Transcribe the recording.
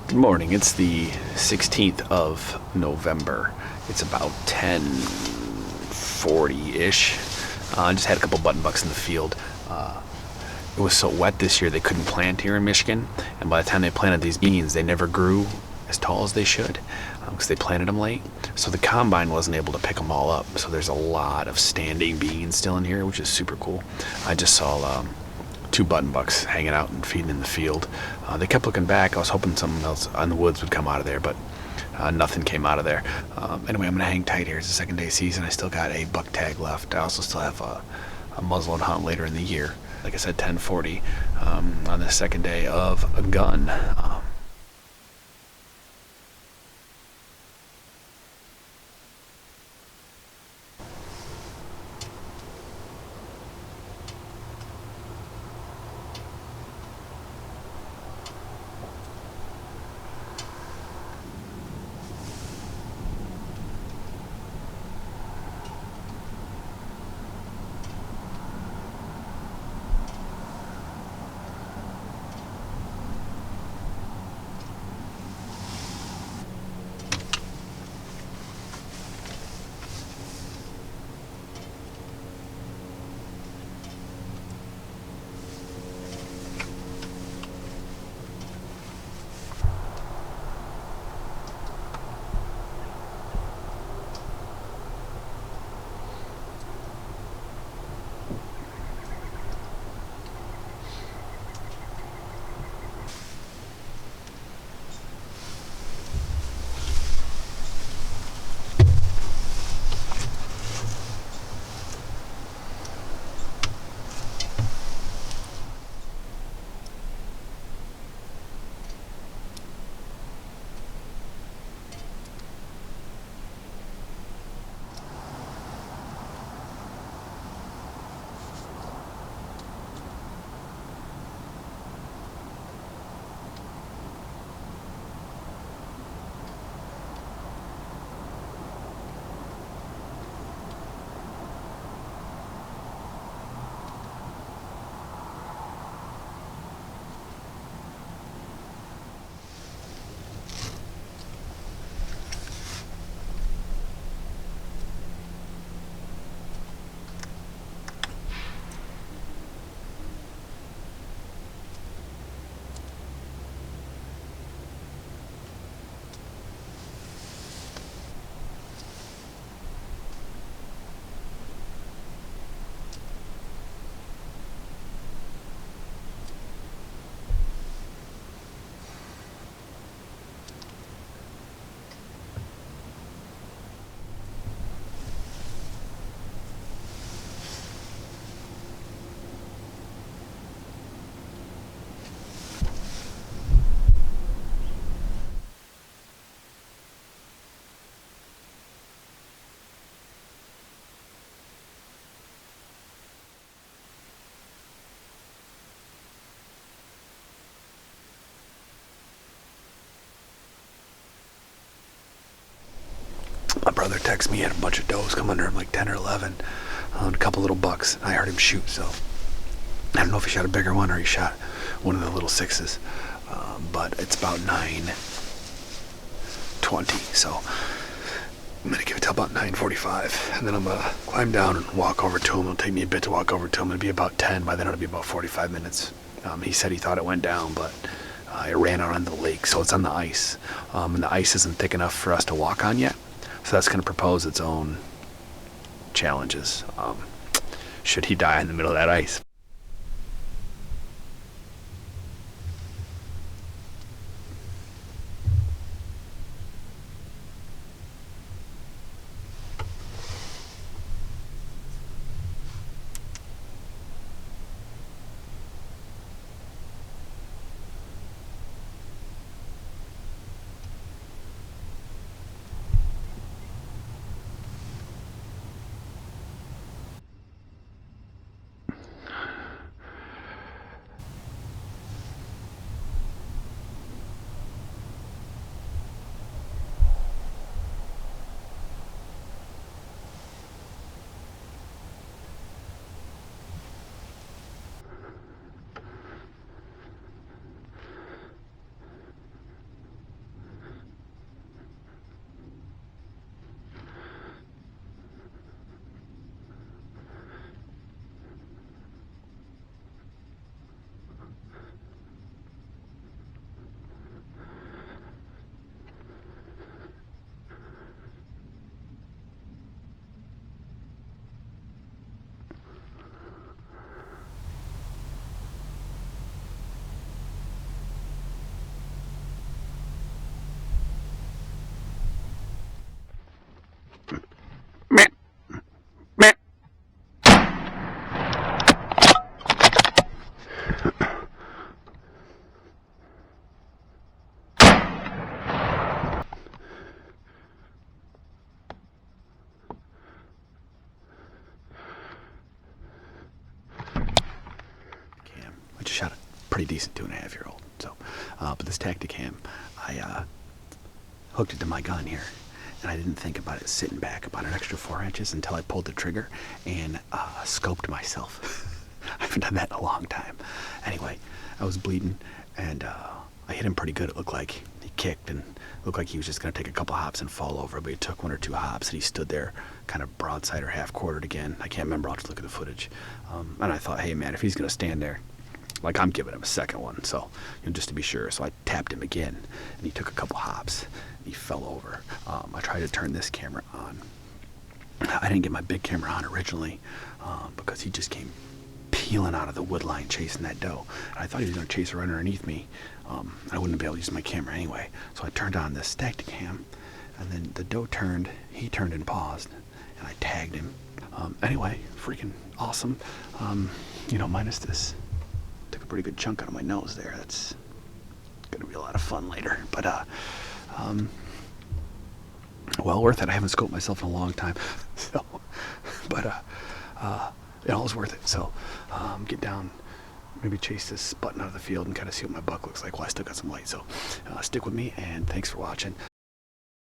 Good morning. It's the 16th of November. It's about 10:40-ish. I just had a couple button bucks in the field. It was so wet this year they couldn't plant here in Michigan, and by the time they planted these beans, they never grew as tall as they should because they planted them late. So the combine wasn't able to pick them all up. So there's a lot of standing beans still in here, which is super cool. I just saw two button bucks hanging out and feeding in the field. They kept looking back. I was hoping something else on the woods would come out of there, but nothing came out of there. Anyway, I'm gonna hang tight here. It's the second day season. I still got a buck tag left. I also still have a muzzleload hunt later in the year. Like I said, 10:40 on the second day of a gun. My brother texted me, he had a bunch of does come under him, like 10 or 11, and a couple little bucks. I heard him shoot, so I don't know if he shot a bigger one or he shot one of the little sixes, but it's about 9:20, so I'm gonna give it till about 9:45, and then I'm gonna climb down and walk over to him. It'll take me a bit to walk over to him. It'll be about 10. By then it'll be about 45 minutes. He said he thought it went down, but it ran out on the lake, so it's on the ice, and the ice isn't thick enough for us to walk on yet. So that's going to propose its own challenges. Should he die in the middle of that ice? decent 2.5-year-old. So, but this Tacticam, I hooked it to my gun here, and I didn't think about it sitting back about an extra 4 inches until I pulled the trigger and scoped myself. I haven't done that in a long time. Anyway, I was bleeding, and I hit him pretty good. It looked like he kicked, and looked like he was just going to take a couple hops and fall over, but he took 1 or 2 hops, and he stood there kind of broadside or half-quartered again. I can't remember. I'll have to look at the footage. And I thought, hey, man, if he's going to stand there, like, I'm giving him a second one, so just to be sure. So I tapped him again, and he took a couple hops, and he fell over. I tried to turn this camera on. I didn't get my big camera on originally because he just came peeling out of the wood line chasing that doe. And I thought he was going to chase right underneath me. I wouldn't be able to use my camera anyway. So I turned on this Tacticam, and then the doe turned, he turned and paused, and I tagged him. Anyway, freaking awesome. Minus this. Took a pretty good chunk out of my nose there. That's going to be a lot of fun later. But, well worth it. I haven't scoped myself in a long time. So, but, it all was worth it. So, get down, maybe chase this button out of the field and kind of see what my buck looks like while I still got some light. So, stick with me, and thanks for watching.